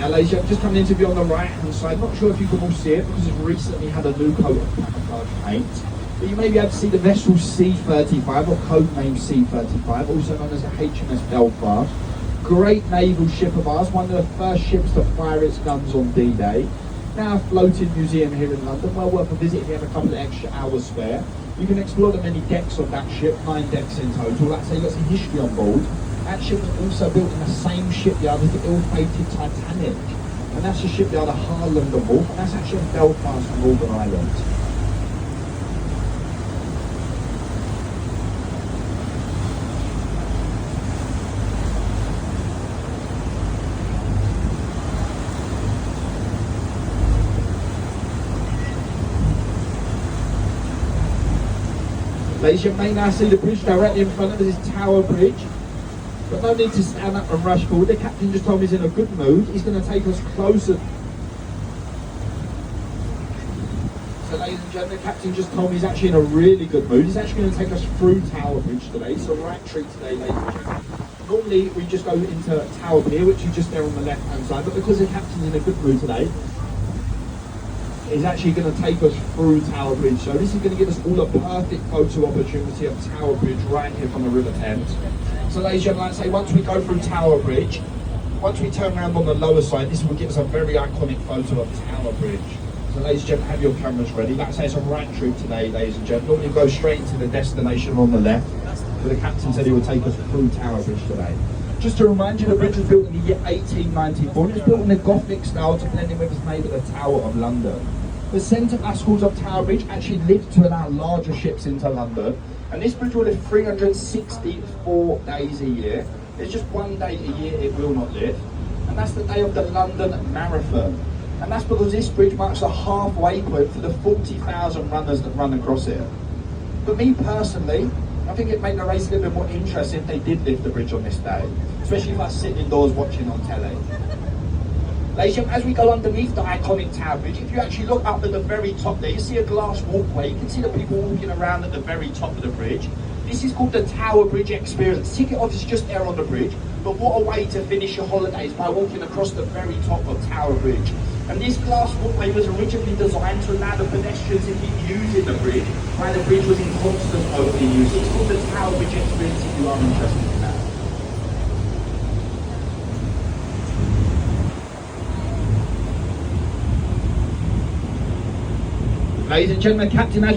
Now ladies and gentlemen, just coming into view on the right hand side, not sure if you can all see it because it's recently had a new coat of camouflage paint, but you may be able to see the vessel C35, or code name C35, also known as the HMS Belfast. Great naval ship of ours, one of the first ships to fire its guns on D-Day. Now a floating museum here in London, well worth a visit if you have a couple of extra hours spare. You can explore the many decks of that ship, 9 decks in total. Like I say, you've got some history on board. That ship was also built in the same shipyard as the ill-fated Titanic. And that's the shipyard of Harland and Wolff, and that's actually in Belfast on Northern Ireland. Ladies, you may now see the bridge directly in front of us is Tower Bridge. But no need to stand up and rush forward. The captain just told me he's in a good mood. He's going to take us closer. So ladies and gentlemen, the captain just told me he's actually in a really good mood. He's actually going to take us through Tower Bridge today. It's a right treat today, ladies and gentlemen. Normally we just go into Tower Pier, which is just there on the left hand side. But because the captain's in a good mood today, is actually going to take us through Tower Bridge. So this is going to give us all a perfect photo opportunity of Tower Bridge right here from the River Thames. So ladies and gentlemen, like I say, once we go through Tower Bridge, once we turn around on the lower side, this will give us a very iconic photo of Tower Bridge. So ladies and gentlemen, have your cameras ready. Like I say, it's a right trip today, ladies and gentlemen. Normally go straight into the destination on the left, but the captain said he would take us through Tower Bridge today. Just to remind you, the bridge was built in the year 1894. It was built in the Gothic style to blend in with its neighbour, the Tower of London. The centre mascals of Tower Bridge actually live to allow larger ships into London, and this bridge will live 364 days a year. There's just one day a year it will not live, and that's the day of the London Marathon. And that's because this bridge marks the halfway point for the 40,000 runners that run across it. But me personally, I think it'd make the race a little bit more interesting if they did lift the bridge on this day, especially if I was sitting indoors watching on telly. Ladies and gentlemen, as we go underneath the iconic Tower Bridge, if you actually look up at the very top there, you see a glass walkway. You can see the people walking around at the very top of the bridge. This is called the Tower Bridge Experience. Ticket obviously just there on the bridge, but what a way to finish your holidays by walking across the very top of Tower Bridge. And this glass walkway was originally designed to allow the pedestrians to keep using the bridge while the bridge was in constant open use. It's called the Tower Bridge Experience if you are interested in that. Ladies and gentlemen, Captain, as